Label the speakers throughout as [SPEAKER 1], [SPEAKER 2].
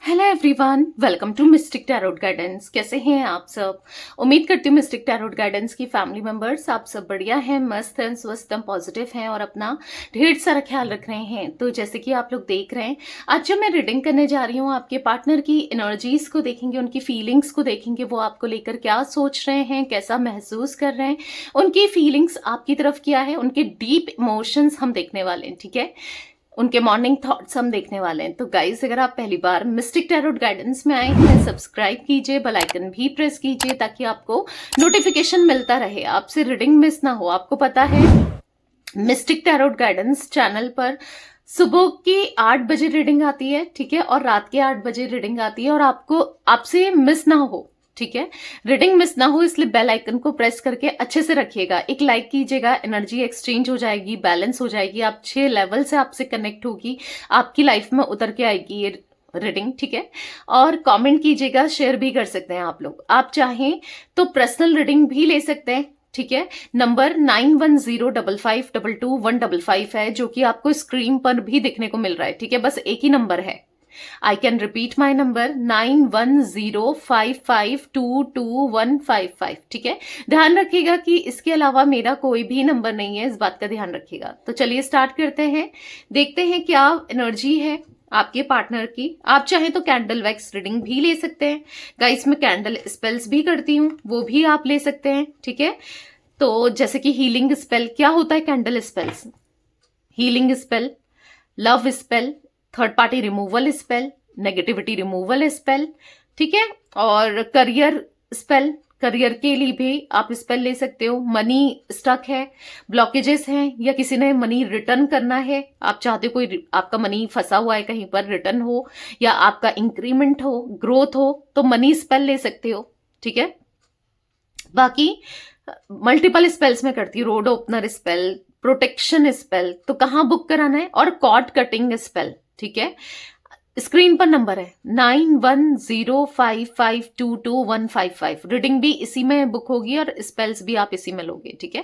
[SPEAKER 1] Hello everyone, welcome to Mystic tarot Guidance. कैसे हैं आप सब? उम्मीद करती हूँ मिस्टिक टैरोट गाइडेंस की फैमिली मेंबर्स आप सब बढ़िया हैं, मस्त हैं, स्वस्थ हैं, पॉजिटिव हैं और अपना ढेर सारा ख्याल रख रहे हैं। तो जैसे कि आप लोग देख रहे हैं, आज जब मैं रीडिंग करने जा रही हूँ, आपके पार्टनर की एनर्जीज को देखेंगे, उनकी फीलिंग्स को देखेंगे, वो आपको लेकर क्या सोच रहे हैं, कैसा महसूस कर रहे हैं, उनकी फीलिंग्स आपकी तरफ क्या है, उनके डीप इमोशंस हम देखने वाले हैं। ठीक है, उनके मॉर्निंग थॉट्स हम देखने वाले हैं। तो गाइस, अगर आप पहली बार मिस्टिक टैरोट गाइडेंस में आए हैं, सब्सक्राइब कीजिए, बेल आइकन भी प्रेस कीजिए ताकि आपको नोटिफिकेशन मिलता रहे, आपसे रीडिंग मिस ना हो। आपको पता है मिस्टिक टैरोट गाइडेंस चैनल पर सुबह की 8 बजे रीडिंग आती है, ठीक है, और रात के 8 बजे रीडिंग आती है, और आपको आपसे मिस ना हो, ठीक है, रीडिंग मिस ना हो, इसलिए बेल आइकन को प्रेस करके अच्छे से रखिएगा, एक लाइक कीजिएगा, एनर्जी एक्सचेंज हो जाएगी, बैलेंस हो जाएगी, आप 6 लेवल से आपसे कनेक्ट होगी, आपकी लाइफ में उतर के आएगी ये रीडिंग, ठीक है। और कमेंट कीजिएगा, शेयर भी कर सकते हैं आप लोग, आप चाहें तो पर्सनल रीडिंग भी ले सकते हैं, ठीक है। नंबर 9105522155 है, जो कि आपको स्क्रीन पर भी दिखने को मिल रहा है, ठीक है, बस एक ही नंबर है। I can repeat my number 9105522155, ठीक है। ध्यान रखिएगा कि इसके अलावा मेरा कोई भी नंबर नहीं है, इस बात का ध्यान रखिएगा। तो चलिए स्टार्ट करते हैं, देखते हैं क्या एनर्जी है आपके पार्टनर की। आप चाहें तो कैंडल वैक्स रीडिंग भी ले सकते हैं गाइस, मैं कैंडल स्पेल्स भी करती हूँ, वो भी आप ले सकते हैं, ठीक है। तो जैसे कि हीलिंग स्पेल, क्या होता है candle spells? Healing spell, love spell, third party removal spell, negativity removal spell, ठीक है, और करियर स्पेल, करियर के लिए भी आप स्पेल ले सकते हो। मनी स्टक है, ब्लॉकेजेस हैं, या किसी ने मनी रिटर्न करना है, आप चाहते हो कोई आपका मनी फंसा हुआ है कहीं पर, रिटर्न हो, या आपका इंक्रीमेंट हो, ग्रोथ हो, तो मनी स्पेल ले सकते हो, ठीक है। बाकी मल्टीपल स्पेल्स में करती हूँ, road opener spell, protection spell, तो कहाँ बुक कराना है, और कॉर्ड कटिंग स्पेल, ठीक है। स्क्रीन पर नंबर है 9105522155, रीडिंग भी इसी में बुक होगी और स्पेल्स भी आप इसी में लोगे, ठीक है।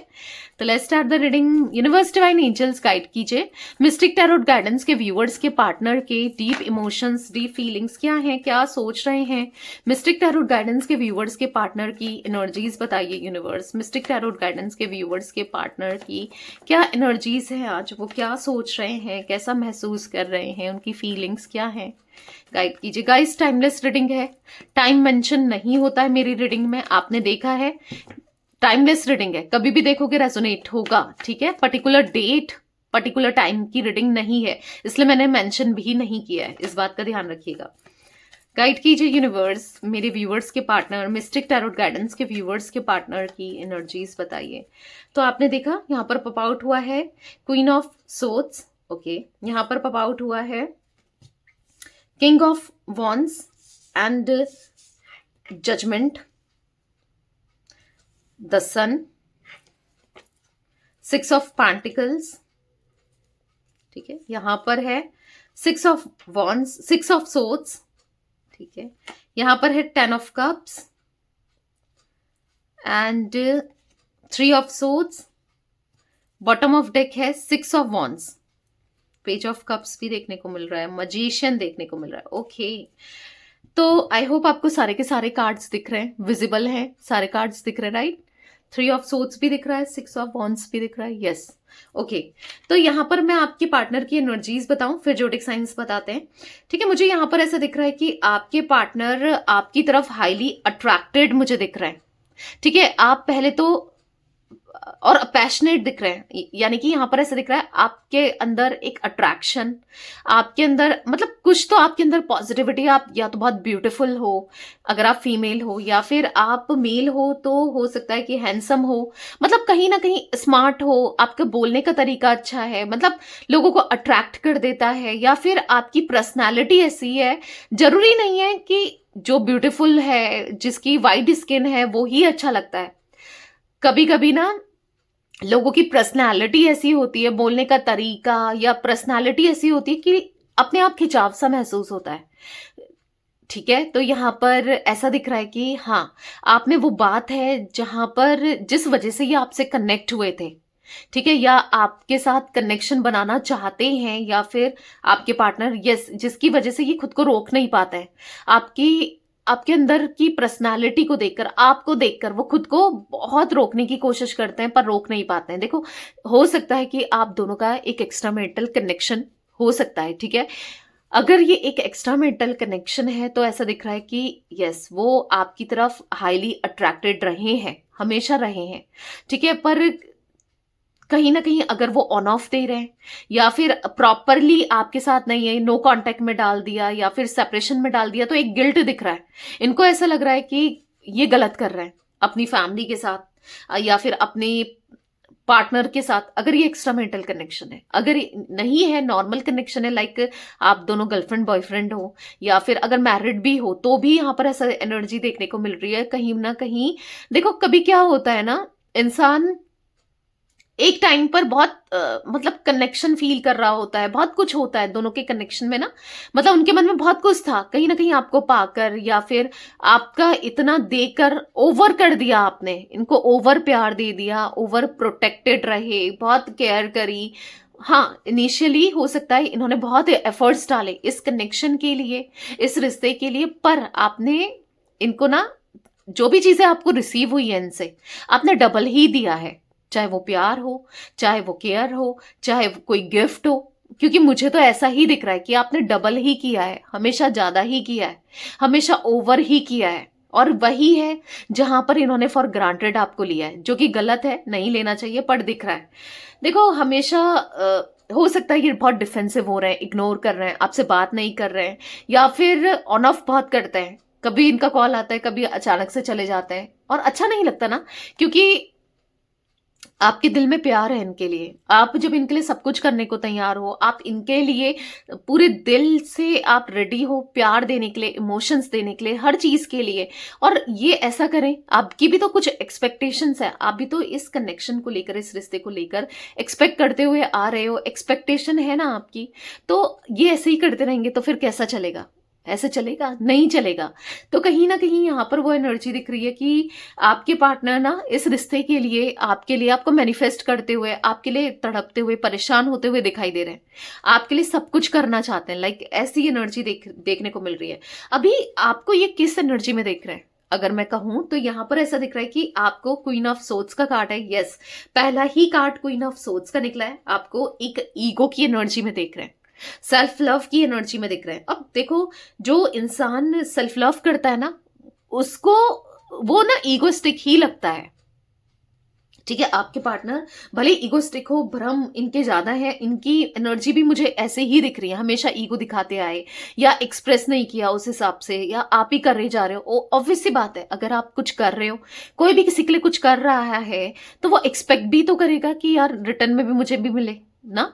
[SPEAKER 1] तो let's start the reading. Universe divine angels guide कीजिए मिस्टिक टैरोट गाइडेंस के व्यूअर्स के पार्टनर के डीप इमोशंस, डीप फीलिंग्स क्या हैं, क्या सोच रहे हैं। मिस्टिक टैरोट गाइडेंस के व्यूअर्स के पार्टनर की एनर्जीज बताइए यूनिवर्स। मिस्टिक टैरोट गाइडेंस के व्यूअर्स के पार्टनर की क्या एनर्जीज है आज, वो क्या सोच रहे हैं, कैसा महसूस कर रहे हैं, उनकी फीलिंग्स क्या है, गाइड कीजिए। गाइस, टाइमलेस रीडिंग है, टाइम मेंशन नहीं होता है मेरी रीडिंग में, आपने देखा है, टाइमलेस रीडिंग है, कभी भी देखोगे रेजोनेट होगा, ठीक है। पर्टिकुलर डेट, पर्टिकुलर टाइम की रीडिंग नहीं है, इसलिए मैंने मेंशन भी नहीं किया है, इस बात का ध्यान रखिएगा। गाइड कीजिए यूनिवर्स, मेरे व्यूवर्स के पार्टनर, मिस्टिक टैरोट गाइडेंस के व्यूवर्स के पार्टनर की एनर्जीज बताइए। तो आपने देखा यहाँ पर पॉप आउट हुआ है क्वीन ऑफ सोर्ड्स, ओके, यहाँ पर पॉप आउट हुआ है king of wands and judgement, the sun, 6 of pentacles, ठीक है, यहां पर है 6 ऑफ वॉन्ड्स, 6 ऑफ सोर्ड्स, ठीक है, यहां पर है 10 of cups and 3 of swords, bottom of deck है 6 of wands, page of cups भी देखने को मिल रहा है, मजिशियन देखने को मिल रहा है, ओके। तो आई होप आपको सारे के सारे कार्ड्स दिख रहे हैं, विजिबल हैं, सारे कार्ड्स दिख रहे हैं, राइट। 3 ऑफ सोर्ड्स भी दिख रहा है, 6 ऑफ वॉन्ड्स भी दिख रहा है, यस, ओके। तो यहाँ पर मैं आपके पार्टनर की एनर्जीज बताऊं, फिर जोडिक साइंस बताते हैं, ठीक है। मुझे यहाँ पर ऐसा दिख रहा है कि आपके पार्टनर आपकी तरफ हाईली अट्रैक्टेड मुझे दिख रहा है, ठीक है। आप पहले तो और पैशनेट दिख रहे हैं, यानी कि यहाँ पर ऐसा दिख रहा है आपके अंदर एक अट्रैक्शन, आपके अंदर मतलब कुछ तो आपके अंदर पॉजिटिविटी, आप या तो बहुत ब्यूटीफुल हो अगर आप फीमेल हो, या फिर आप मेल तो हो सकता है कि हैंडसम हो, मतलब कहीं ना कहीं स्मार्ट हो, आपके बोलने का तरीका अच्छा है, मतलब लोगों को अट्रैक्ट कर देता है, या फिर आपकी पर्सनैलिटी ऐसी है, जरूरी नहीं है कि जो ब्यूटीफुल है, जिसकी वाइट स्किन है, वो ही अच्छा लगता है। कभी कभी ना लोगों की पर्सनालिटी ऐसी होती है, बोलने का तरीका या पर्सनालिटी ऐसी होती है कि अपने आप खिंचाव सा महसूस होता है, ठीक है। तो यहाँ पर ऐसा दिख रहा है कि हाँ, आप में वो बात है जहां पर जिस वजह से ये आपसे कनेक्ट हुए थे, ठीक है, या आपके साथ कनेक्शन बनाना चाहते हैं, या फिर आपके पार्टनर, यस, जिसकी वजह से ये खुद को रोक नहीं पाता है। आपकी आपके अंदर की पर्सनालिटी को देखकर, आपको देखकर वो खुद को बहुत रोकने की कोशिश करते हैं पर रोक नहीं पाते हैं। देखो, हो सकता है कि आप दोनों का एक एक्स्ट्रा मेंटल कनेक्शन हो सकता है, ठीक है। अगर ये एक एक्स्ट्रा मेंटल कनेक्शन है तो ऐसा दिख रहा है कि यस, वो आपकी तरफ हाईली अट्रैक्टेड रहे हैं, हमेशा रहे हैं, ठीक है। पर कहीं ना कहीं अगर वो ऑन ऑफ दे रहे हैं, या फिर प्रॉपरली आपके साथ नहीं है, नो कांटेक्ट में डाल दिया या फिर सेपरेशन में डाल दिया, तो एक गिल्ट दिख रहा है। इनको ऐसा लग रहा है कि ये गलत कर रहे हैं अपनी फैमिली के साथ, या फिर अपने पार्टनर के साथ। अगर ये एक्स्ट्रा मेंटल कनेक्शन है, अगर नहीं है, नॉर्मल कनेक्शन है, लाइक आप दोनों गर्लफ्रेंड बॉयफ्रेंड हो, या फिर अगर मैरिड भी हो, तो भी यहाँ पर ऐसा एनर्जी देखने को मिल रही है कहीं ना कहीं। देखो, कभी क्या होता है ना, इंसान एक टाइम पर बहुत मतलब कनेक्शन फील कर रहा होता है, बहुत कुछ होता है दोनों के कनेक्शन में ना, मतलब उनके मन में बहुत कुछ था, कहीं ना कहीं आपको पाकर या फिर आपका इतना देकर ओवर कर दिया आपने, इनको ओवर प्यार दे दिया, ओवर प्रोटेक्टेड रहे, बहुत केयर करी। हाँ, इनिशियली हो सकता है इन्होंने बहुत एफर्ट्स डाले इस कनेक्शन के लिए, इस रिश्ते के लिए, पर आपने इनको ना, जो भी चीजें आपको रिसीव हुई है इनसे, आपने डबल ही दिया है। चाहे वो प्यार हो, चाहे वो केयर हो, चाहे वो कोई गिफ्ट हो, क्योंकि मुझे तो ऐसा ही दिख रहा है कि आपने डबल ही किया है, हमेशा ज्यादा ही किया है, हमेशा ओवर ही किया है। और वही है जहां पर इन्होंने फॉर ग्रांटेड आपको लिया है, जो कि गलत है, नहीं लेना चाहिए, पर दिख रहा है। देखो, हमेशा हो सकता है ये बहुत डिफेंसिव हो रहे हैं, इग्नोर कर रहे हैं, आपसे बात नहीं कर रहे हैं, या फिर ऑन ऑफ बहुत करते हैं। कभी इनका कॉल आता है, कभी अचानक से चले जाते हैं, और अच्छा नहीं लगता ना, क्योंकि आपके दिल में प्यार है इनके लिए। आप जब इनके लिए सब कुछ करने को तैयार हो, आप इनके लिए पूरे दिल से आप रेडी हो प्यार देने के लिए, इमोशंस देने के लिए, हर चीज के लिए, और ये ऐसा करें, आपकी भी तो कुछ एक्सपेक्टेशंस है, आप भी तो इस कनेक्शन को लेकर, इस रिश्ते को लेकर एक्सपेक्ट करते हुए आ रहे हो, एक्सपेक्टेशन है ना आपकी। तो ये ऐसे ही करते रहेंगे तो फिर कैसा चलेगा? ऐसे चलेगा? नहीं चलेगा। तो कहीं ना कहीं यहाँ पर वो एनर्जी दिख रही है कि आपके पार्टनर ना इस रिश्ते के लिए, आपके लिए, आपको मैनिफेस्ट करते हुए, आपके लिए तड़पते हुए, परेशान होते हुए दिखाई दे रहे हैं, आपके लिए सब कुछ करना चाहते हैं, लाइक ऐसी एनर्जी देखने को मिल रही है। अभी आपको ये किस एनर्जी में देख रहे हैं? अगर मैं कहूं तो यहाँ पर ऐसा दिख रहा है कि आपको क्वीन ऑफ सोर्ड्स का कार्ड है। यस, पहला ही कार्ड क्वीन ऑफ सोर्ड्स का निकला है। आपको एक ईगो की एनर्जी में देख रहे हैं, सेल्फ लव की एनर्जी में दिख रहे हैं। अब देखो, जो इंसान सेल्फ लव करता है ना, उसको वो ना ईगोस्टिक ही लगता है, ठीक है। आपके पार्टनर भले ईगोस्टिक हो, भ्रम इनके ज्यादा है, इनकी एनर्जी भी मुझे ऐसे ही दिख रही है, हमेशा ईगो दिखाते आए, या एक्सप्रेस नहीं किया उस हिसाब से, या आप ही कर रहे जा रहे हो। ऑब्वियस सी बात है, अगर आप कुछ कर रहे हो, कोई भी किसी के लिए कुछ कर रहा है, तो वो एक्सपेक्ट भी तो करेगा कि यार रिटर्न में भी मुझे भी मिले ना।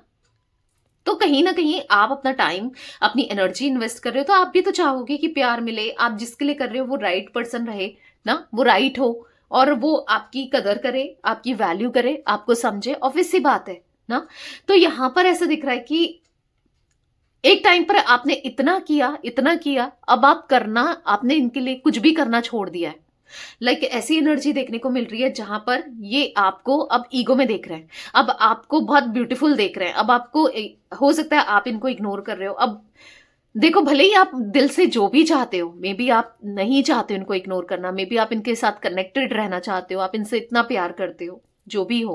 [SPEAKER 1] तो कहीं ना कहीं आप अपना टाइम, अपनी एनर्जी इन्वेस्ट कर रहे हो, तो आप भी तो चाहोगे कि प्यार मिले, आप जिसके लिए कर रहे हो वो राइट पर्सन रहे ना, वो राइट हो, और वो आपकी कदर करे, आपकी वैल्यू करे, आपको समझे। ऑब्वियस सी बात है ना। तो यहां पर ऐसा दिख रहा है कि एक टाइम पर आपने इतना किया, इतना किया, अब आप करना, आपने इनके लिए कुछ भी करना छोड़ दिया है। लाइक ऐसी एनर्जी देखने को मिल रही है जहां पर ये आपको अब ईगो में देख रहे हैं, अब आपको बहुत ब्यूटीफुल देख रहे हैं, अब आपको हो सकता है आप इनको इग्नोर कर रहे हो। अब देखो, भले ही आप दिल से जो भी चाहते हो, मे बी आप नहीं चाहते हो इनको इग्नोर करना, मे बी आप इनके साथ कनेक्टेड रहना चाहते हो, आप इनसे इतना प्यार करते हो, जो भी हो,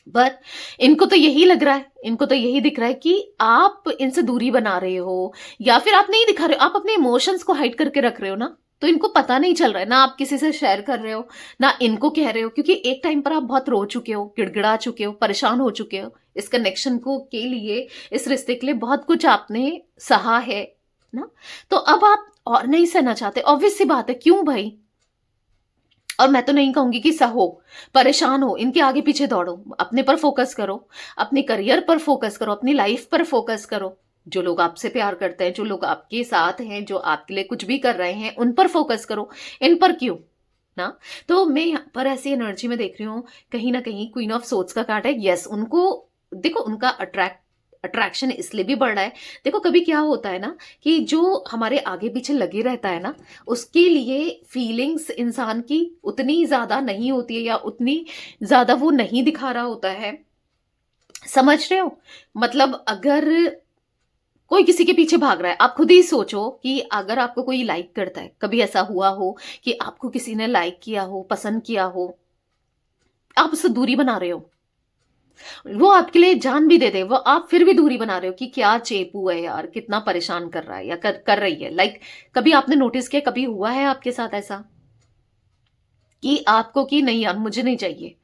[SPEAKER 1] पर इनको तो यही लग रहा है, इनको तो यही दिख रहा है कि आप इनसे दूरी बना रहे हो, या फिर आप नहीं दिखा रहे हो, आप अपने इमोशंस को हाइड करके रख रहे हो ना। तो इनको पता नहीं चल रहा है ना, आप किसी से शेयर कर रहे हो ना इनको कह रहे हो, क्योंकि एक टाइम पर आप बहुत रो चुके हो, गिड़गिड़ा चुके हो, परेशान हो चुके हो, इस कनेक्शन को के लिए, इस रिश्ते के लिए बहुत कुछ आपने सहा है ना। तो अब आप और नहीं सहना चाहते, ऑब्वियस सी बात है, क्यों भाई? और मैं तो नहीं कहूंगी कि सहो, परेशान हो, इनके आगे पीछे दौड़ो, अपने पर फोकस करो, अपने करियर पर फोकस करो, अपनी लाइफ पर फोकस करो। जो लोग आपसे प्यार करते हैं, जो लोग आपके साथ हैं, जो आपके लिए कुछ भी कर रहे हैं, उन पर फोकस करो, इन पर क्यों ना। तो मैं यहाँ पर ऐसी एनर्जी में देख रही हूँ, कहीं ना कहीं क्वीन ऑफ सोर्ड्स का कार्ड है। यस, उनको देखो, उनका अट्रैक्शन इसलिए भी बढ़ रहा है, देखो कभी क्या होता है ना कि जो हमारे आगे पीछे लगे रहता है ना, उसके लिए फीलिंग्स इंसान की उतनी ज्यादा नहीं होती है, या उतनी ज्यादा वो नहीं दिखा रहा होता है, समझ रहे हो? मतलब अगर कोई किसी के पीछे भाग रहा है, आप खुद ही सोचो कि अगर आपको कोई लाइक करता है, कभी ऐसा हुआ हो कि आपको किसी ने लाइक किया हो, पसंद किया हो, आप उससे दूरी बना रहे हो, वो आपके लिए जान भी दे दे, वो आप फिर भी दूरी बना रहे हो कि क्या चेपू है यार, कितना परेशान कर रहा है या कर रही है। लाइक कभी आपने नोटिस किया, कभी हुआ है आपके साथ ऐसा कि आपको कि नहीं यार मुझे नहीं चाहिए?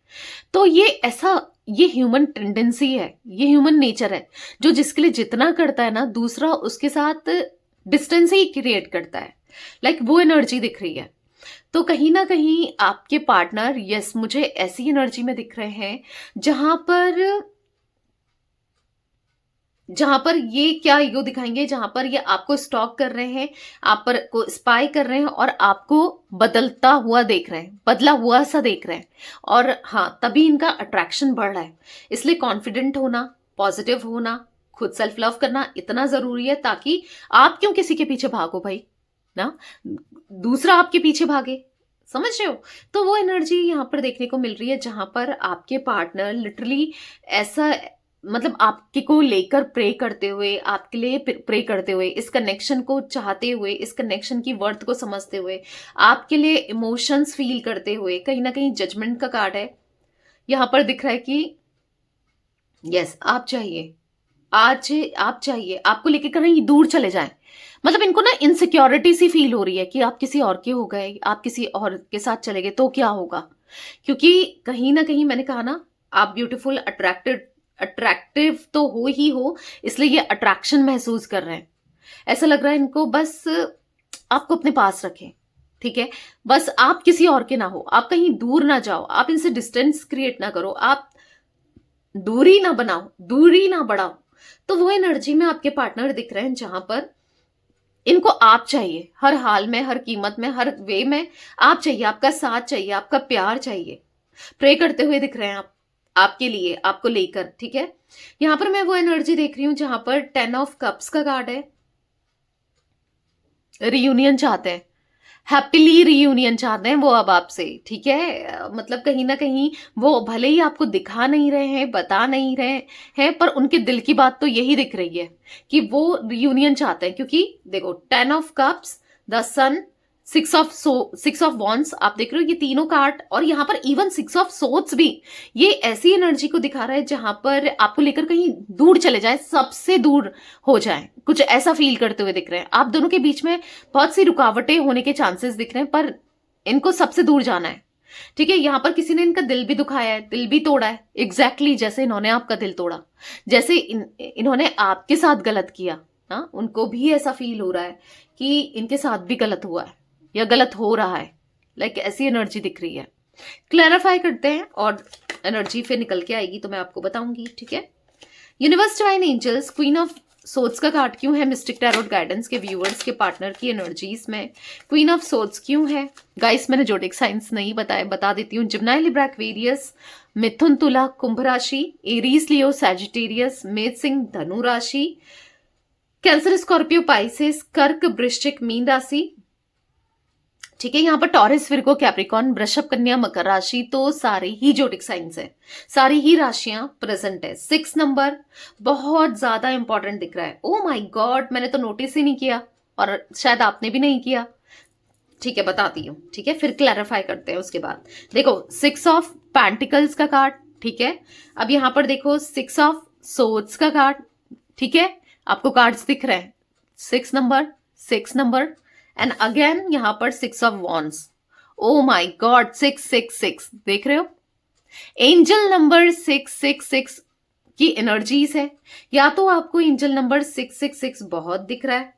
[SPEAKER 1] तो ये ऐसा, ये ह्यूमन टेंडेंसी है, ये ह्यूमन नेचर है, जो जिसके लिए जितना करता है ना, दूसरा उसके साथ डिस्टेंस ही क्रिएट करता है। लाइक वो एनर्जी दिख रही है। तो कहीं ना कहीं आपके पार्टनर, यस, मुझे ऐसी एनर्जी में दिख रहे हैं जहां पर ये क्या ईगो दिखाएंगे, जहां पर ये आपको स्टॉक कर रहे हैं, आप पर को स्पाई कर रहे हैं, और आपको बदलता हुआ देख रहे हैं, बदला हुआ सा देख रहे हैं। और हाँ, तभी इनका अट्रैक्शन बढ़ रहा है। इसलिए कॉन्फिडेंट होना, पॉजिटिव होना, खुद सेल्फ लव करना इतना जरूरी है, ताकि आप क्यों किसी के पीछे भागो भाई, ना दूसरा आपके पीछे भागे, समझ रहे हो? तो वो एनर्जी यहाँ पर देखने को मिल रही है, जहां पर आपके पार्टनर लिटरली ऐसा, मतलब आपके को लेकर प्रे करते हुए, आपके लिए प्रे करते हुए, इस कनेक्शन को चाहते हुए, इस कनेक्शन की वर्थ को समझते हुए, आपके लिए इमोशंस फील करते हुए, कहीं ना कहीं जजमेंट का कार्ड है यहां पर दिख रहा है कि यस, आप चाहिए, आज आप चाहिए, आपको लेके कहीं दूर चले जाएं। मतलब इनको ना इनसिक्योरिटी सी फील हो रही है कि आप किसी और के हो गए, आप किसी और के साथ चले गए तो क्या होगा। क्योंकि कहीं ना कहीं मैंने कहा ना, आप ब्यूटीफुल, अट्रैक्टिव तो हो ही हो, इसलिए ये अट्रैक्शन महसूस कर रहे हैं। ऐसा लग रहा है इनको बस आपको अपने पास रखें, ठीक है? बस आप किसी और के ना हो, आप कहीं दूर ना जाओ, आप इनसे डिस्टेंस क्रिएट ना करो, आप दूरी ना बनाओ, दूरी ना बढ़ाओ। तो वो एनर्जी में आपके पार्टनर दिख रहे हैं, जहां पर इनको आप चाहिए, हर हाल में, हर कीमत में, हर वे में आप चाहिए, आपका साथ चाहिए, आपका प्यार चाहिए। प्रे करते हुए दिख रहे हैं आप, आपके लिए, आपको लेकर, ठीक है? यहां पर मैं वो एनर्जी देख रही हूं जहां पर 10 ऑफ कप्स का कार्ड है। रियूनियन चाहते हैं, हैप्पीली रियूनियन चाहते हैं वो अब आपसे, ठीक है? मतलब कहीं ना कहीं वो भले ही आपको दिखा नहीं रहे हैं, बता नहीं रहे हैं, पर उनके दिल की बात तो यही दिख रही है कि वो रियूनियन चाहते हैं। क्योंकि देखो, 10 of cups, the sun, 6 of wands, आप देख रहे हो ये तीनों कार्ड, और यहाँ पर इवन 6 ऑफ सोर्ड्स भी, ये ऐसी एनर्जी को दिखा रहा है जहां पर आपको लेकर कहीं दूर चले जाए, सबसे दूर हो जाए, कुछ ऐसा फील करते हुए दिख रहे हैं। आप दोनों के बीच में बहुत सी रुकावटें होने के चांसेस दिख रहे हैं, पर इनको सबसे दूर जाना है, ठीक है? यहां पर किसी ने इनका दिल भी दुखाया है, दिल भी तोड़ा है, एग्जैक्टली जैसे इन्होंने आपका दिल तोड़ा, जैसे इन्होंने आपके साथ गलत किया। हाँ, उनको भी ऐसा फील हो रहा है कि इनके साथ भी गलत हुआ है या गलत हो रहा है। लाइक ऐसी एनर्जी दिख रही है। क्लैरिफाई करते हैं और एनर्जी फिर निकल के आएगी तो मैं आपको बताऊंगी, ठीक है? Universe, divine angels, queen of swords का कार्ड क्यों है मिस्टिक टैरोट गाइडेंस के व्यूअर्स के पार्टनर की एनर्जीज में? क्वीन ऑफ सोर्ड्स क्यों है? गाइस, मैंने जोडिक साइंस नहीं बताया, बता देती हूँ। जिम्नाई, लिब्रा, एक्वेरियस, मिथुन, तुला, कुंभ राशि, एरीज, लियो, सैजिटेरियस, मेष, सिंह, धनु राशि, कैंसर, स्कॉर्पियो, पाइसेस, कर्क, वृश्चिक, मीन राशि, ठीक है? यहाँ पर टॉरस, विर्गो, कैप्रिकॉन, वृषभ, कन्या, मकर राशि, तो सारे ही जोडिक साइंस है, सारी ही राशियां प्रेजेंट है। 6 नंबर बहुत ज्यादा इंपॉर्टेंट दिख रहा है। ओ माय गॉड, मैंने तो नोटिस ही नहीं किया, और शायद आपने भी नहीं किया, ठीक है? बताती हूँ, ठीक है? फिर क्लैरिफाई करते हैं उसके बाद। देखो, 6 ऑफ पेंटिकल्स का कार्ड, ठीक है? अब यहाँ पर देखो 6 ऑफ सोर्ड्स का कार्ड, ठीक है? आपको कार्ड्स दिख रहे हैं, 6 नंबर एंड अगेन यहाँ पर 6 of wands. Oh my God, 666 देख रहे हो? एंजल नंबर 666 की एनर्जीज है। या तो आपको एंजल नंबर 666 बहुत दिख रहा है,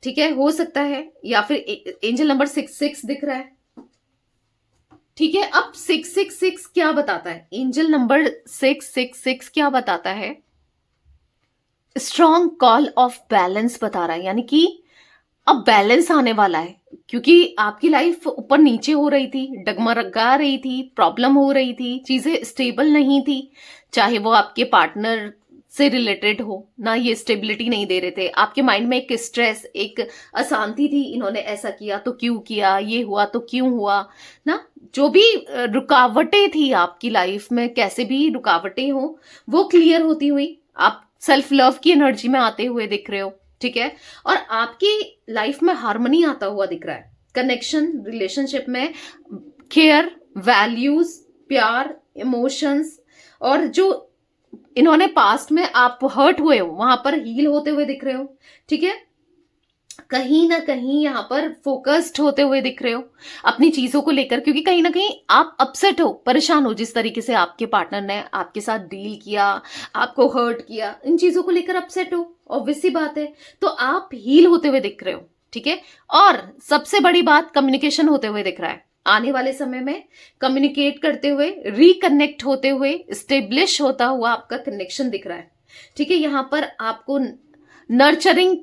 [SPEAKER 1] ठीक है? हो सकता है, या फिर एंजल नंबर 66 दिख रहा है, ठीक है? अब 666 क्या बताता है? एंजल नंबर 666 क्या बताता है? स्ट्रॉन्ग कॉल ऑफ बैलेंस बता रहा है, यानी कि अब बैलेंस आने वाला है। क्योंकि आपकी लाइफ ऊपर नीचे हो रही थी, डगमगा रही थी, प्रॉब्लम हो रही थी, चीजें स्टेबल नहीं थी, चाहे वो आपके पार्टनर से रिलेटेड हो ना, ये स्टेबिलिटी नहीं दे रहे थे, आपके माइंड में एक स्ट्रेस, एक अशांति थी, इन्होंने ऐसा किया तो क्यों किया, ये हुआ तो क्यों हुआ ना, जो भी रुकावटें थी आपकी लाइफ में, कैसे भी रुकावटें हो वो क्लियर होती हुई आप सेल्फ लव की एनर्जी में आते हुए दिख रहे हो, ठीक है। और आपकी लाइफ में हार्मनी आता हुआ दिख रहा है, कनेक्शन रिलेशनशिप में केयर, वैल्यूज, प्यार, इमोशंस, और जो इन्होंने पास्ट में आप हर्ट हुए हो वहां पर हील होते हुए दिख रहे हो, ठीक है। कहीं ना कहीं यहाँ पर फोकस्ड होते हुए दिख रहे हो अपनी चीजों को लेकर, क्योंकि कहीं ना कहीं आप अपसेट हो, परेशान हो जिस तरीके से आपके पार्टनर ने आपके साथ डील किया, आपको हर्ट किया, इन चीजों को लेकर अपसेट हो, ऑब्वियस सी बात है। तो आप हील होते हुए दिख रहे हो, ठीक है। और सबसे बड़ी बात, कम्युनिकेशन होते हुए दिख रहा है, आने वाले समय में कम्युनिकेट करते हुए, रिकनेक्ट होते हुए, स्टेब्लिश होता हुआ आपका कनेक्शन दिख रहा है, ठीक है। यहाँ पर आपको नर्चरिंग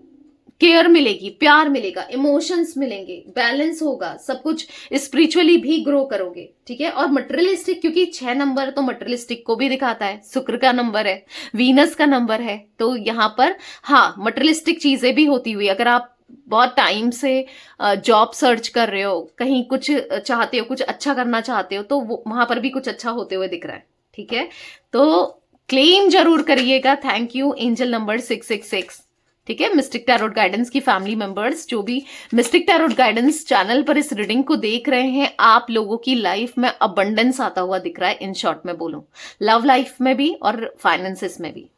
[SPEAKER 1] केयर मिलेगी, प्यार मिलेगा, इमोशंस मिलेंगे, बैलेंस होगा, सब कुछ, स्पिरिचुअली भी ग्रो करोगे, ठीक है। और मटेरियलिस्टिक, क्योंकि 6 नंबर तो मटेरियलिस्टिक को भी दिखाता है, शुक्र का नंबर है, वीनस का नंबर है, तो यहाँ पर हाँ मटेरियलिस्टिक चीजें भी होती हुई, अगर आप बहुत टाइम से जॉब सर्च कर रहे हो, कहीं कुछ चाहते हो, कुछ अच्छा करना चाहते हो, तो वहां पर भी कुछ अच्छा होते हुए दिख रहा है, ठीक है। तो क्लेम जरूर करिएगा। थैंक यू एंजल नंबर 666, ठीक है। मिस्टिक टैरोट गाइडेंस की फैमिली मेंबर्स, जो भी मिस्टिक टैरोट गाइडेंस चैनल पर इस रीडिंग को देख रहे हैं, आप लोगों की लाइफ में अबंडेंस आता हुआ दिख रहा है, इन शॉर्ट में बोलूं, लव लाइफ में भी और फाइनेंसेस में भी।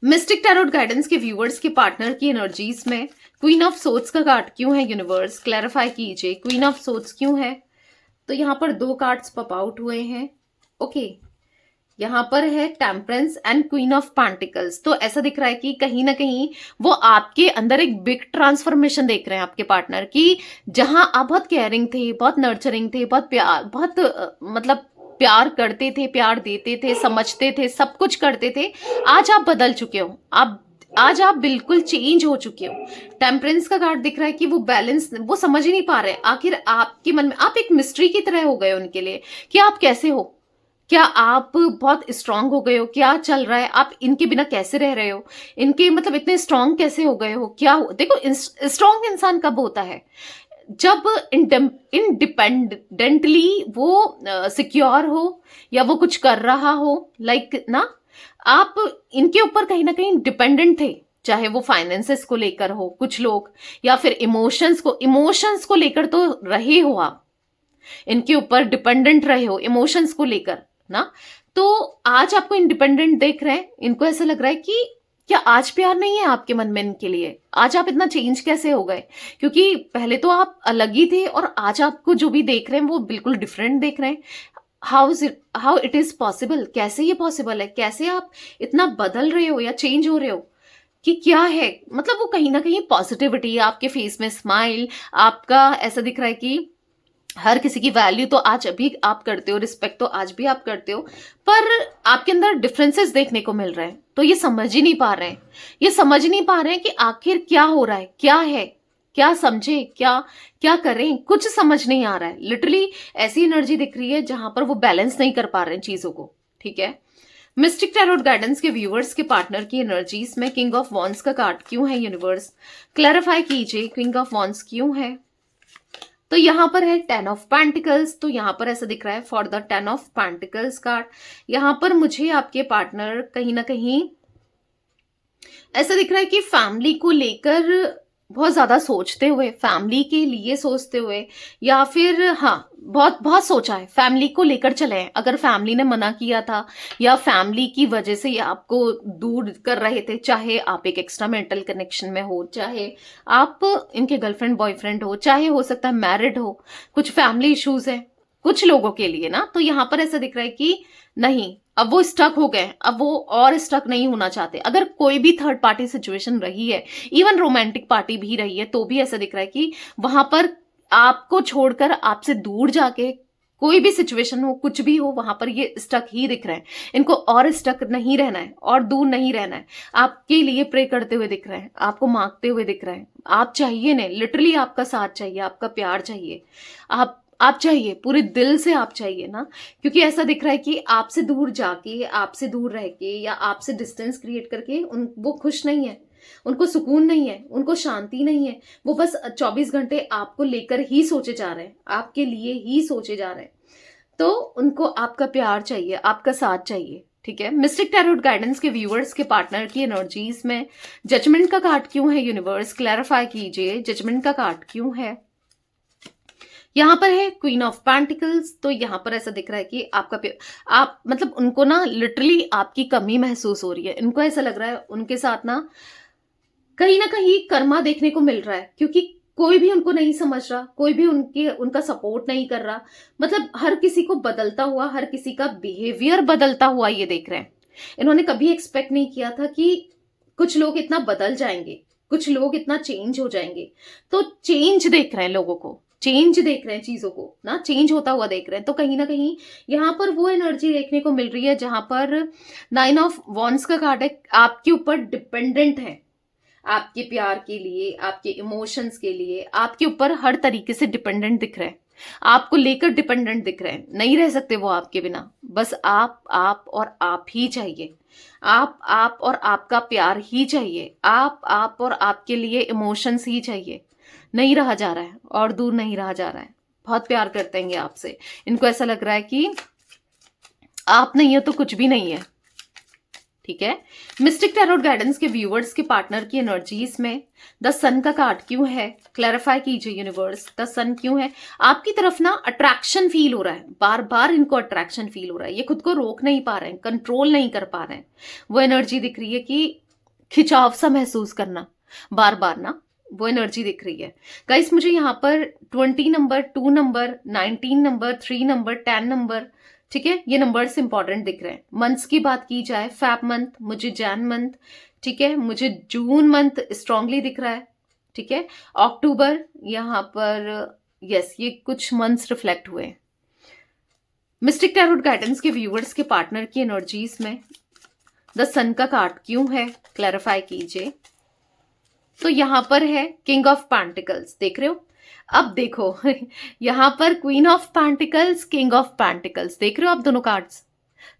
[SPEAKER 1] मिस्टिक टैरोट गाइडेंस के व्यूअर्स के पार्टनर की एनर्जीज में क्वीन ऑफ सोर्ड्स का कार्ड क्यों है, यूनिवर्स क्लैरिफाई कीजिए, क्वीन ऑफ सोर्ड्स क्यों है। तो यहां पर 2 कार्ड्स पॉप आउट हुए हैं, ओके। यहां पर है temperance and queen of pentacles. तो ऐसा दिख रहा है कि कहीं ना कहीं वो आपके अंदर एक बिग ट्रांसफॉर्मेशन देख रहे हैं आपके पार्टनर की, जहां आप बहुत केयरिंग थे, बहुत नर्चरिंग थे, बहुत प्यार, बहुत मतलब प्यार करते थे, प्यार देते थे, समझते थे, सब कुछ करते थे। आज आप बदल चुके हो, आज आप बिल्कुल चेंज हो चुके हो। टेम्परेंस का कार्ड दिख रहा है कि वो बैलेंस, वो समझ ही नहीं पा रहे, आखिर आपके मन में आप एक मिस्ट्री की तरह हो गए उनके लिए, कि आप कैसे हो, क्या आप बहुत स्ट्रांग हो गए हो, क्या चल रहा है, आप इनके बिना कैसे रह रहे हो, इनके मतलब इतने स्ट्रांग कैसे हो गए हो, क्या हो। देखो स्ट्रांग इंसान कब होता है, जब इंडिपेंडेंटली वो सिक्योर हो, या वो कुछ कर रहा हो, लाइक ना, आप इनके ऊपर कहीं ना कहीं डिपेंडेंट थे, चाहे वो फाइनेंसेस को लेकर हो कुछ लोग, या फिर इमोशंस को लेकर तो रहे हो, आप इनके ऊपर डिपेंडेंट रहे हो इमोशंस को लेकर ना। तो आज आपको इंडिपेंडेंट देख रहे हैं, इनको ऐसा लग रहा है कि क्या आज प्यार नहीं है आपके मन में इनके लिए, आज आप इतना चेंज कैसे हो गए, क्योंकि पहले तो आप अलग ही थे और आज आपको जो भी देख रहे हैं वो बिल्कुल डिफरेंट देख रहे हैं। हाउ इट इज पॉसिबल, कैसे ये पॉसिबल है, कैसे आप इतना बदल रहे हो या चेंज हो रहे हो, कि क्या है, मतलब वो कहीं ना कहीं पॉजिटिविटी, आपके फेस में स्माइल, आपका ऐसा दिख रहा है कि हर किसी की वैल्यू तो आज अभी आप करते हो, रिस्पेक्ट तो आज भी आप करते हो, पर आपके अंदर डिफरेंसेस देखने को मिल रहे हैं। तो ये समझ ही नहीं पा रहे हैं, ये समझ नहीं पा रहे हैं कि आखिर क्या हो रहा है, क्या है, क्या समझे, क्या क्या करें, कुछ समझ नहीं आ रहा है। लिटरली ऐसी एनर्जी दिख रही है जहां पर वो बैलेंस नहीं कर पा रहे हैं चीजों को, ठीक है। मिस्टिक टैरोट गाइडेंस के व्यूअर्स के पार्टनर की एनर्जीज में किंग ऑफ वॉन्ड्स का कार्ड क्यों है, यूनिवर्स क्लैरिफाई कीजिए, किंग ऑफ वॉन्ड्स क्यों है। तो यहां पर है 10 ऑफ पेंटिकल्स, तो यहां पर ऐसा दिख रहा है for the 10 of pentacles card, यहां पर मुझे आपके पार्टनर कहीं ना कहीं ऐसा दिख रहा है कि फैमिली को लेकर बहुत ज्यादा सोचते हुए, फैमिली के लिए सोचते हुए, या फिर हाँ बहुत बहुत सोचा है, फैमिली को लेकर चले हैं। अगर फैमिली ने मना किया था या फैमिली की वजह से ये आपको दूर कर रहे थे, चाहे आप एक एक्स्ट्रा मेंटल कनेक्शन में हो, चाहे आप इनके गर्लफ्रेंड बॉयफ्रेंड हो, चाहे हो सकता है मैरिड हो, कुछ फैमिली इश्यूज है कुछ लोगों के लिए ना। तो यहां पर ऐसा दिख रहा है कि नहीं, अब वो स्टक हो गए, अब वो और स्टक नहीं होना चाहते। अगर कोई भी थर्ड पार्टी सिचुएशन रही है, इवन रोमांटिक पार्टी भी रही है, तो भी ऐसा दिख रहा है कि वहां पर आपको छोड़कर आपसे दूर जाके कोई भी सिचुएशन हो, कुछ भी हो, वहां पर ये स्टक ही दिख रहे हैं। इनको और स्टक नहीं रहना है और दूर नहीं रहना है, आपके लिए प्रे करते हुए दिख रहे हैं, आपको मांगते हुए दिख रहे हैं। आप चाहिए नहीं, लिटरली आपका साथ चाहिए, आपका प्यार चाहिए, आप चाहिए, पूरे दिल से आप चाहिए ना, क्योंकि ऐसा दिख रहा है कि आपसे दूर जाके, आपसे दूर रह के या आपसे डिस्टेंस क्रिएट करके वो खुश नहीं है, उनको सुकून नहीं है, उनको शांति नहीं है। वो बस 24 घंटे आपको लेकर ही सोचे जा रहे हैं, आपके लिए ही सोचे जा रहे हैं। तो उनको आपका प्यार चाहिए, आपका साथ चाहिए, ठीक है। मिस्टिक टैरोट गाइडेंस के व्यूअर्स के पार्टनर की एनर्जीज में जजमेंट का कार्ड क्यों है? यूनिवर्स क्लैरिफाई कीजिए, जजमेंट का कार्ड क्यों है? यहाँ पर है क्वीन ऑफ पेंटिकल्स। तो यहाँ पर ऐसा दिख रहा है कि आप मतलब उनको ना लिटरली आपकी कमी महसूस हो रही है। इनको ऐसा लग रहा है उनके साथ ना कहीं कर्मा देखने को मिल रहा है, क्योंकि कोई भी उनको नहीं समझ रहा, कोई भी उनका सपोर्ट नहीं कर रहा। मतलब हर किसी को बदलता हुआ, हर किसी का बिहेवियर बदलता हुआ ये देख रहे हैं। इन्होंने कभी एक्सपेक्ट नहीं किया था कि कुछ लोग इतना बदल जाएंगे, कुछ लोग इतना चेंज हो जाएंगे। तो चेंज देख रहे हैं, लोगों को चेंज देख रहे हैं, चीजों को ना चेंज होता हुआ देख रहे हैं। तो कहीं ना कहीं यहाँ पर वो एनर्जी देखने को मिल रही है जहां पर 9 ऑफ वॉन्ड्स का कार्ड है, आपके ऊपर डिपेंडेंट है, आपके प्यार के लिए, आपके इमोशंस के लिए, आपके ऊपर हर तरीके से डिपेंडेंट दिख रहे हैं, आपको लेकर डिपेंडेंट दिख रहे हैं। नहीं रह सकते वो आपके बिना, बस आप और आप ही चाहिए। आप और आपका प्यार ही चाहिए, आप और आपके लिए इमोशंस ही चाहिए। नहीं रहा जा रहा है और दूर नहीं रहा जा रहा है। बहुत प्यार करते हैं ये आपसे। इनको ऐसा लग रहा है कि आप नहीं हो तो कुछ भी नहीं है, ठीक है। मिस्टिक टैरोट गाइडेंस के व्यूअर्स के पार्टनर की एनर्जीज में द सन का कार्ड क्यों है? क्लैरिफाई कीजिए यूनिवर्स, द सन क्यों है? आपकी तरफ ना अट्रैक्शन फील हो रहा है, बार बार इनको अट्रैक्शन फील हो रहा है। ये खुद को रोक नहीं पा रहे हैं, कंट्रोल नहीं कर पा रहे हैं। वो एनर्जी दिख रही है कि खिंचाव सा महसूस करना बार बार ना, वो एनर्जी दिख रही है। गाइस मुझे यहाँ पर 20 number, 2 number, 19 number, 3 number, 10 number, ठीक है, ये नंबर्स इंपॉर्टेंट दिख रहे हैं। मंथ्स की बात की जाए, फेब मंथ, मुझे जैन मंथ, ठीक है, मुझे जून मंथ स्ट्रांगली दिख रहा है, ठीक है, अक्टूबर, यहाँ पर यस ये कुछ मंथ्स रिफ्लेक्ट हुए। मिस्टिक टैरोट गाइडेंस के व्यूअर्स के पार्टनर की एनर्जीज में द सन का कार्ड क्यों है? क्लैरिफाई कीजिए। तो यहां पर है किंग ऑफ पेंटिकल्स, देख रहे हो? अब देखो यहां पर queen of pentacles, king of pentacles, देख रहे हो आप दोनों कार्ड्स?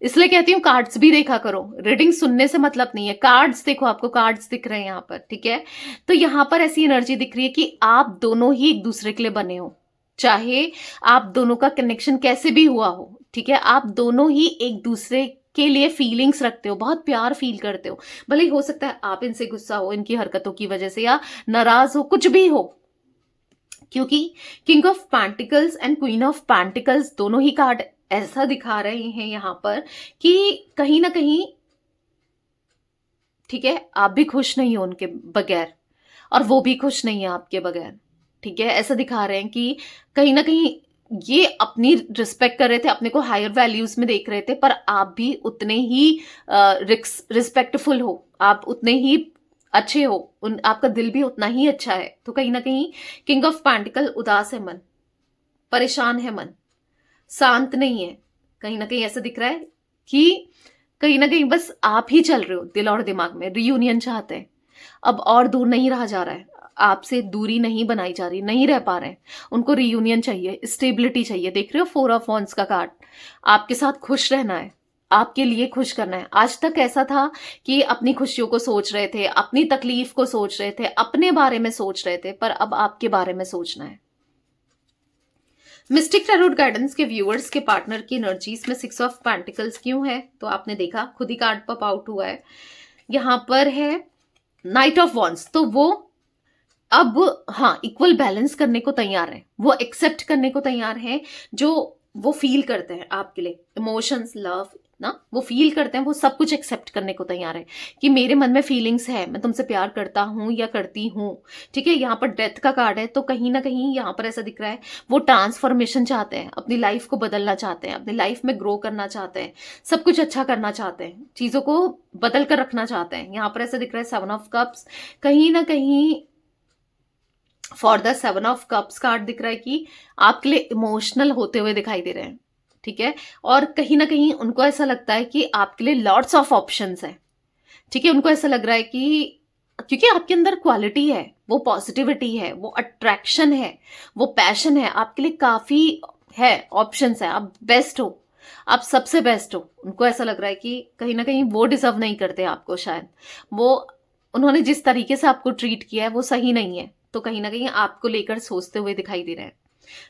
[SPEAKER 1] इसलिए कहती हूँ कार्ड्स भी देखा करो, रीडिंग सुनने से मतलब नहीं है, कार्ड्स देखो, आपको कार्ड्स दिख रहे हैं यहाँ पर, ठीक है। तो यहां पर ऐसी एनर्जी दिख रही है कि आप दोनों ही एक दूसरे के लिए बने हो, चाहे आप दोनों का कनेक्शन कैसे भी हुआ हो, ठीक है, आप दोनों ही एक दूसरे के लिए फीलिंग्स रखते हो, बहुत प्यार फील करते हो। भले ही हो सकता है आप इनसे गुस्सा हो इनकी हरकतों की वजह से, या नाराज हो, कुछ भी हो, क्योंकि king of pentacles and queen of pentacles दोनों ही कार्ड ऐसा दिखा रहे हैं यहां पर कि कहीं ना कहीं, ठीक है, आप भी खुश नहीं हो उनके बगैर और वो भी खुश नहीं है आपके बगैर, ठीक है। ऐसा दिखा रहे हैं कि कहीं ना कहीं ये अपनी रिस्पेक्ट कर रहे थे, अपने को हायर वैल्यूज में देख रहे थे, पर आप भी उतने ही रिस्पेक्टफुल हो, आप उतने ही अच्छे हो, आपका दिल भी उतना ही अच्छा है। तो कहीं ना कहीं किंग ऑफ पेंटिकल उदास है मन, परेशान है मन, शांत नहीं है। कहीं ना कहीं ऐसा दिख रहा है कि कहीं ना कहीं बस आप ही चल रहे हो दिल और दिमाग में, रियूनियन चाहते हैं, अब और दूर नहीं रहा जा रहा है, आपसे दूरी नहीं बनाई जा रही, नहीं रह पा रहे हैं, उनको रियूनियन चाहिए, स्टेबिलिटी चाहिए। देख रहे हो 4 ऑफ वॉन्ड्स का कार्ड, आपके साथ खुश रहना है, आपके लिए खुश करना है। आज तक ऐसा था कि अपनी खुशियों को सोच रहे थे, अपनी तकलीफ को सोच रहे थे, अपने बारे में सोच रहे थे, पर अब आपके बारे में सोचना है। मिस्टिक टैरोट गाइडेंस के व्यूअर्स के पार्टनर की एनर्जीज में 6 ऑफ पेंटिकल्स क्यों है? तो आपने देखा खुद ही कार्ड पॉप आउट हुआ है। यहां पर है नाइट ऑफ वॉन्ड्स, तो वो अब हाँ इक्वल बैलेंस करने को तैयार है, वो एक्सेप्ट करने को तैयार है जो वो फील करते हैं आपके लिए, इमोशंस, लव ना, वो फील करते हैं, वो सब कुछ एक्सेप्ट करने को तैयार है कि मेरे मन में फीलिंग्स है, मैं तुमसे प्यार करता हूं या करती हूं, ठीक है। यहाँ पर डेथ का कार्ड है, तो कहीं ना कहीं यहाँ पर ऐसा दिख रहा है वो ट्रांसफॉर्मेशन चाहते हैं, अपनी लाइफ को बदलना चाहते हैं, अपनी लाइफ में ग्रो करना चाहते हैं, सब कुछ अच्छा करना चाहते हैं, चीजों को बदल कर रखना चाहते हैं। यहाँ पर ऐसा दिख रहा है 7 ऑफ कप्स, कहीं ना कहीं for the 7 of cups card दिख रहा है कि आपके लिए इमोशनल होते हुए दिखाई दे रहे हैं, ठीक है। और कहीं ना कहीं उनको ऐसा लगता है कि आपके लिए लॉट्स ऑफ ऑप्शंस हैं, ठीक है। उनको ऐसा लग रहा है कि क्योंकि आपके अंदर क्वालिटी है, वो पॉजिटिविटी है, वो अट्रैक्शन है, वो पैशन है, आपके लिए काफी है, ऑप्शंस है, आप बेस्ट हो, आप सबसे बेस्ट हो। उनको ऐसा लग रहा है कि कहीं ना कहीं वो डिजर्व नहीं करते आपको, शायद वो, उन्होंने जिस तरीके से आपको ट्रीट किया है वो सही नहीं है, तो कहीं ना कहीं आपको लेकर सोचते हुए दिखाई दे रहे हैं।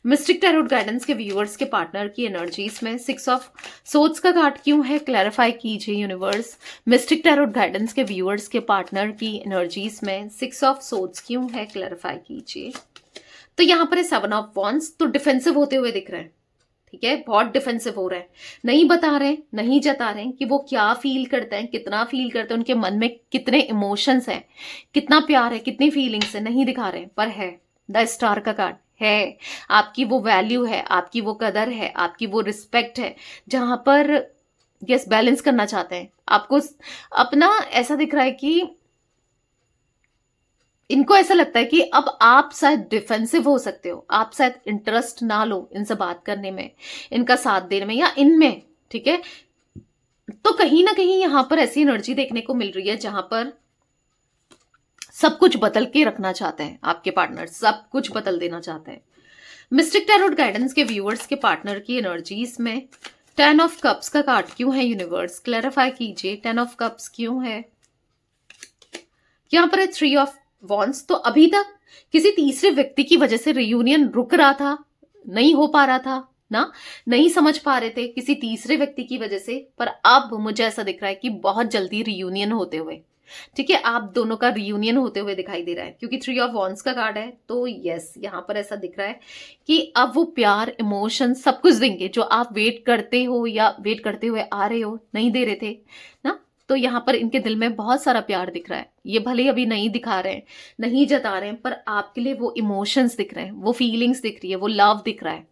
[SPEAKER 1] मिस्टिक टैरोट गाइडेंस के व्यूअर्स के पार्टनर की एनर्जीज में 6 ऑफ सोर्ड्स का कार्ड क्यों है, क्लैरिफाई कीजिए यूनिवर्स। मिस्टिक टैरोट गाइडेंस के व्यूअर्स के पार्टनर की एनर्जीज में 6 ऑफ सोर्ड्स क्यों है, क्लैरिफाई कीजिए। तो यहाँ पर है 7 ऑफ वॉन्ड्स, तो डिफेंसिव होते हुए दिख रहे हैं, ठीक है, बहुत डिफेंसिव हो रहे हैं, नहीं बता रहे, नहीं जता रहे कि वो क्या फील करते हैं, कितना फील करते हैं, उनके मन में कितने इमोशंस हैं, कितना प्यार है, कितनी फीलिंग्स है, नहीं दिखा रहे, पर है द स्टार का कार्ड है। आपकी वो वैल्यू है, आपकी वो कदर है, आपकी वो रिस्पेक्ट है, जहां पर यस बैलेंस करना चाहते हैं आपको अपना। ऐसा दिख रहा है कि इनको ऐसा लगता है कि अब आप शायद डिफेंसिव हो सकते हो, आप शायद इंटरेस्ट ना लो इनसे बात करने में, इनका साथ देने में या इनमें, ठीक है। तो कहीं ना कहीं यहां पर ऐसी एनर्जी देखने को मिल रही है जहां पर सब कुछ बदल के रखना चाहते हैं आपके पार्टनर, सब कुछ बदल देना चाहते हैं। मिस्टिक टैरोट गाइडेंस के व्यूअर्स के पार्टनर की एनर्जीज में 10 ऑफ कप्स का कार्ड क्यों है यूनिवर्स, क्लैरिफाई कीजिए 10 ऑफ कप्स क्यों है। यहां पर है 3 ऑफ वॉन्ड्स, तो अभी तक किसी तीसरे व्यक्ति की वजह से रियूनियन रुक रहा था, नहीं हो पा रहा था ना, नहीं समझ पा रहे थे किसी तीसरे व्यक्ति की वजह से, पर अब मुझे ऐसा दिख रहा है कि बहुत जल्दी रियूनियन होते हुए, ठीक है, आप दोनों का रियूनियन होते हुए दिखाई दे रहा है, क्योंकि 3 ऑफ वॉन्ड्स का कार्ड है। तो यस, यहां पर ऐसा दिख रहा है कि अब वो प्यार, इमोशन सब कुछ देंगे जो आप वेट करते हो या वेट करते हुए आ रहे हो, नहीं दे रहे थे ना। तो यहाँ पर इनके दिल में बहुत सारा प्यार दिख रहा है, ये भले अभी नहीं दिखा रहे हैं, नहीं जता रहे हैं, पर आपके लिए वो इमोशंस दिख रहे हैं, वो फीलिंग्स दिख रही है, वो लव दिख रहा है,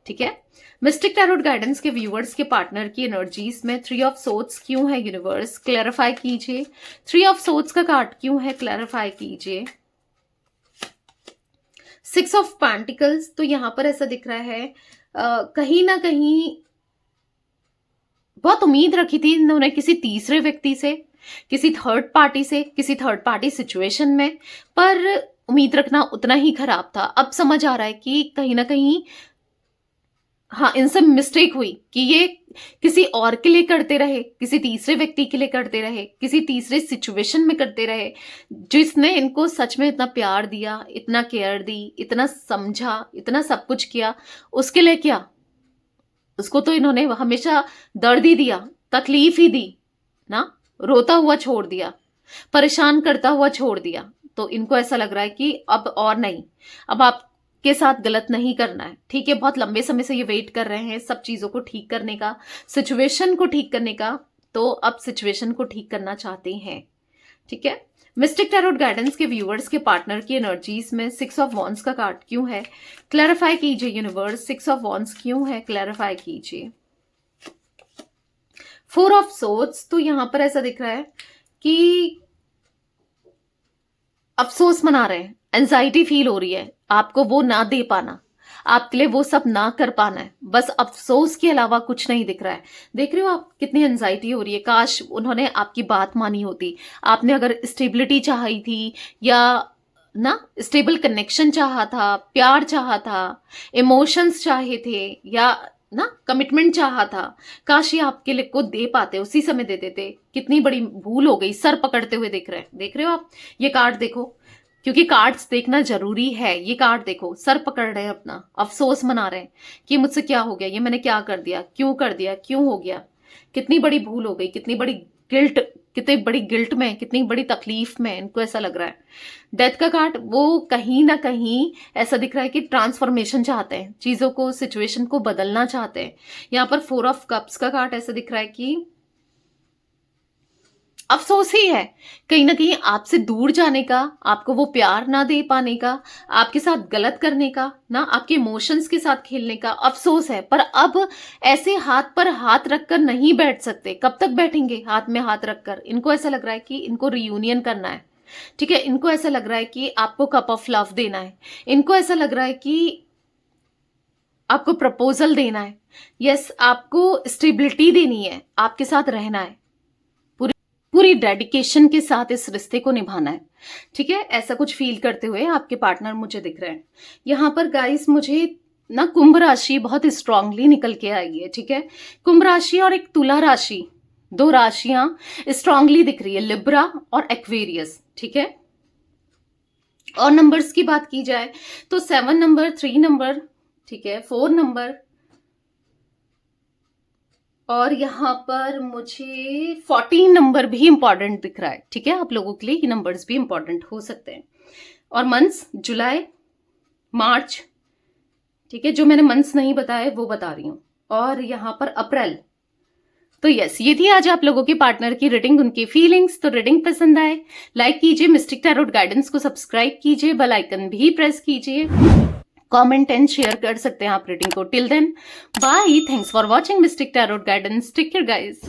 [SPEAKER 1] ठीक है। मिस्टिक टैरोट गाइडेंस के व्यूअर्स के पार्टनर की एनर्जीज में 3 ऑफ सोर्ड्स क्यों है यूनिवर्स, क्लैरिफाई कीजिए। 3 ऑफ सोर्ड्स का कार्ड क्यों है, क्लैरिफाई कीजिए। 6 ऑफ पेंटिकल्स, तो यहां पर ऐसा दिख रहा है कहीं ना कहीं बहुत उम्मीद रखी थी इन्होंने किसी तीसरे व्यक्ति से, किसी थर्ड पार्टी से, किसी थर्ड पार्टी सिचुएशन में, पर उम्मीद रखना उतना ही खराब था। अब समझ आ रहा है कि कहीं ना कहीं हाँ, इनसे मिस्टेक हुई कि ये किसी और के लिए करते रहे, किसी तीसरे व्यक्ति के लिए करते रहे, किसी तीसरे सिचुएशन में करते रहे, जिसने इनको सच में इतना प्यार दिया, इतना केयर दी, इतना समझा, इतना सब कुछ किया, उसके लिए क्या, उसको तो इन्होंने हमेशा दर्द ही दिया, तकलीफ ही दी ना, रोता हुआ छोड़ दिया, परेशान करता हुआ छोड़ दिया। तो इनको ऐसा लग रहा है कि अब और नहीं, अब आपके साथ गलत नहीं करना है, ठीक है। बहुत लंबे समय से ये वेट कर रहे हैं सब चीजों को ठीक करने का, सिचुएशन को ठीक करने का, तो अब सिचुएशन को ठीक करना चाहते हैं, ठीक है। मिस्टिक टैरोट गाइडेंस के व्यूअर्स के पार्टनर की एनर्जीज में 6 ऑफ वॉन्ड्स का कार्ड क्यों है, क्लैरिफाई कीजिए यूनिवर्स। 6 ऑफ वॉन्ड्स क्यों है, क्लैरिफाई कीजिए। 4 ऑफ सोर्ड्स, तो यहां पर ऐसा दिख रहा है कि अफसोस मना रहे हैं, एंजाइटी फील हो रही है, आपको वो ना दे पाना, आपके लिए वो सब ना कर पाना है, बस अफसोस के अलावा कुछ नहीं दिख रहा है। देख रहे हो आप कितनी एंजाइटी हो रही है, काश उन्होंने आपकी बात मानी होती, आपने अगर स्टेबिलिटी चाही थी या ना स्टेबल कनेक्शन चाहा था, प्यार चाहा था, इमोशंस चाहे थे या ना कमिटमेंट चाहा था, काश ये आपके लिए को दे पाते, उसी समय दे देते। कितनी बड़ी भूल हो गई, सर पकड़ते हुए देख रहे हो आप, ये कार्ड देखो, क्योंकि कार्ड्स देखना जरूरी है। ये कार्ड देखो, सर पकड़ रहे हैं अपना, अफसोस मना रहे हैं कि मुझसे क्या हो गया, ये मैंने क्या कर दिया, क्यों हो गया, कितनी बड़ी भूल हो गई, कितनी बड़ी गिल्ट, कितनी बड़ी गिल्ट में, कितनी बड़ी तकलीफ में इनको ऐसा लग रहा है। डेथ का कार्ड, वो कहीं ना कहीं ऐसा दिख रहा है कि ट्रांसफॉर्मेशन चाहते हैं, चीजों को, सिचुएशन को बदलना चाहते हैं। यहाँ पर 4 ऑफ कप्स का कार्ड ऐसा दिख रहा है कि अफसोस ही है कहीं ना कहीं आपसे दूर जाने का, आपको वो प्यार ना दे पाने का, आपके साथ गलत करने का ना, आपके इमोशंस के साथ खेलने का अफसोस है। पर अब ऐसे हाथ पर हाथ रखकर नहीं बैठ सकते। कब तक बैठेंगे हाथ में हाथ रखकर? इनको ऐसा लग रहा है कि इनको रियूनियन करना है, ठीक है। इनको ऐसा लग रहा है कि आपको कप ऑफ लव देना है, इनको ऐसा लग रहा है कि आपको प्रपोजल देना है, यस, आपको स्टेबिलिटी देनी है, आपके साथ रहना है, पूरी डेडिकेशन के साथ इस रिश्ते को निभाना है। ठीक है, ऐसा कुछ फील करते हुए आपके पार्टनर मुझे दिख रहे हैं। यहाँ पर गाइस मुझे ना कुंभ राशि बहुत स्ट्रांगली निकल के आई है। ठीक है, कुंभ राशि और एक तुला राशि, 2 राशियां स्ट्रांगली दिख रही है, लिब्रा और एक्वेरियस। ठीक है, और नंबर्स की बात की जाए तो 7 नंबर, 3 नंबर, ठीक है, 4 नंबर, और यहाँ पर मुझे 14 नंबर भी इंपॉर्टेंट दिख रहा है। ठीक है, आप लोगों के लिए ये नंबर्स भी इंपॉर्टेंट हो सकते हैं। और मंथ्स जुलाई, मार्च, ठीक है, जो मैंने मंथ्स नहीं बताए वो बता रही हूँ, और यहाँ पर अप्रैल। तो यस, ये थी आज आप लोगों के पार्टनर की रीडिंग, उनकी फीलिंग्स। तो रीडिंग पसंद आए लाइक कीजिए, मिस्टिक टैरोट गाइडेंस को सब्सक्राइब कीजिए, बेल आइकन भी प्रेस कीजिए, कमेंट एंड शेयर कर सकते हैं आप रीडिंग को। Till then bye, thanks for watching mystic tarot guidance, take care guys.